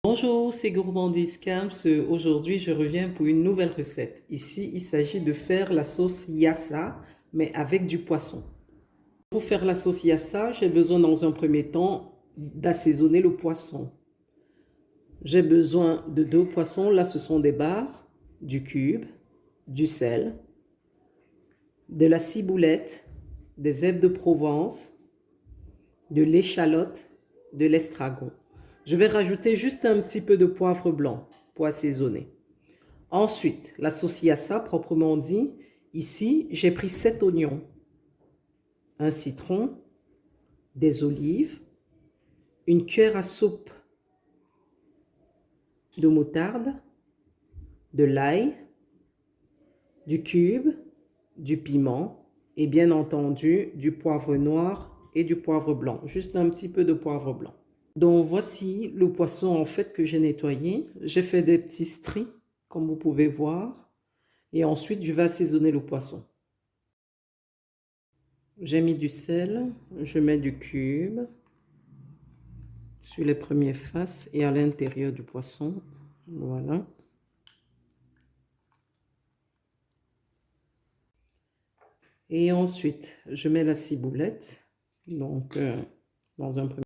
Bonjour, c'est Gourmandise Camps. Aujourd'hui, je reviens pour une nouvelle recette. Ici, il s'agit de faire la sauce yassa, mais avec du poisson. Pour faire la sauce yassa, j'ai besoin dans un premier temps d'assaisonner le poisson. J'ai besoin de 2 poissons. Là, ce sont des barres, du cube, du sel, de la ciboulette, des herbes de Provence, de l'échalote, de l'estragon. Je vais rajouter juste un petit peu de poivre blanc pour assaisonner. Ensuite, la sauce yassa proprement dit, ici j'ai pris 7 oignons, un citron, des olives, une cuillère à soupe de moutarde, de l'ail, du cube, du piment et bien entendu du poivre noir et du poivre blanc, juste un petit peu de poivre blanc. Donc voici le poisson en fait que j'ai nettoyé. J'ai fait des petits stries comme vous pouvez voir et ensuite je vais assaisonner le poisson. J'ai mis du sel, je mets du cube sur les premières faces et à l'intérieur du poisson. Voilà. Et ensuite, je mets la ciboulette. Donc, dans un premier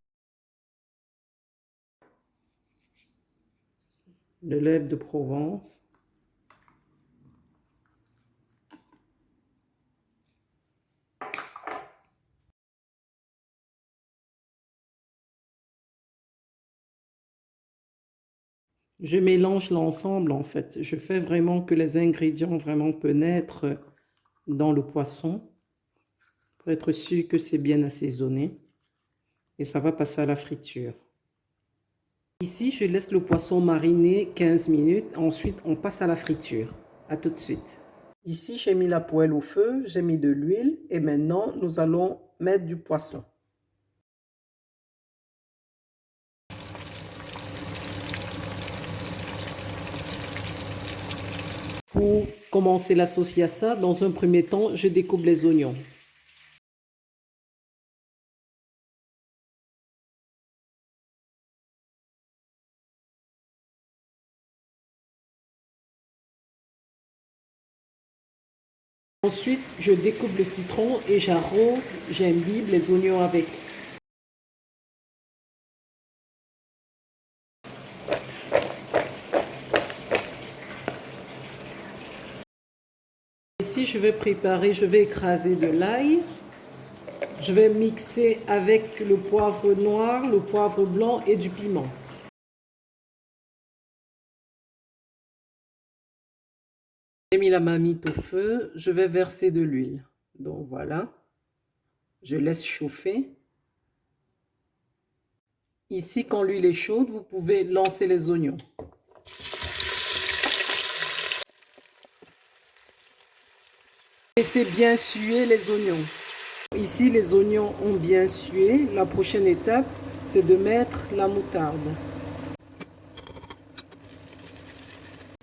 de l'herbe de Provence. Je mélange l'ensemble en fait. Je fais vraiment que les ingrédients vraiment pénètrent dans le poisson pour être sûr que c'est bien assaisonné. Et ça va passer à la friture. Ici, je laisse le poisson mariner 15 minutes. Ensuite, on passe à la friture. À tout de suite. Ici, j'ai mis la poêle au feu, j'ai mis de l'huile et maintenant, nous allons mettre du poisson. Pour commencer la sauce yassa, dans un premier temps, je découpe les oignons. Ensuite, je découpe le citron et j'arrose, j'imbibe les oignons avec. Ici, je vais écraser de l'ail. Je vais mixer avec le poivre noir, le poivre blanc et du piment. J'ai mis la marmite au feu, je vais verser de l'huile. Donc voilà, je laisse chauffer. Ici, quand l'huile est chaude, vous pouvez lancer les oignons. Laissez bien suer les oignons. Ici, les oignons ont bien sué. La prochaine étape, c'est de mettre la moutarde.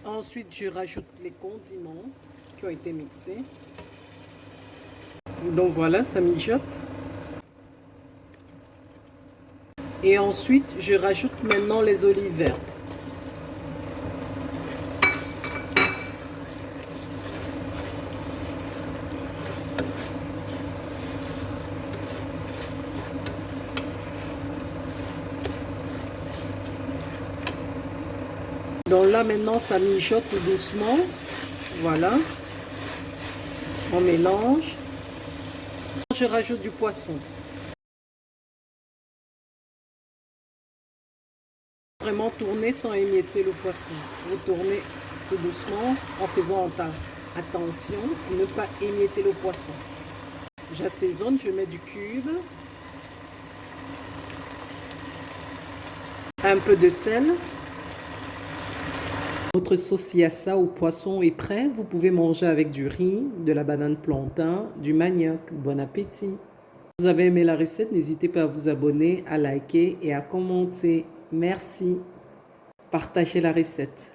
Ensuite, je rajoute les condiments qui ont été mixés. Donc voilà, ça mijote. Et ensuite, je rajoute maintenant les olives vertes. Donc là, maintenant, ça mijote tout doucement. Voilà. On mélange. Je rajoute du poisson. Vraiment tourner sans émietter le poisson. Vous tournez tout doucement en faisant attention à ne pas émietter le poisson. J'assaisonne, je mets du cube, un peu de sel. Votre sauce yassa au poisson est prêt. Vous pouvez manger avec du riz, de la banane plantain, du manioc. Bon appétit! Si vous avez aimé la recette, n'hésitez pas à vous abonner, à liker et à commenter. Merci. Partagez la recette.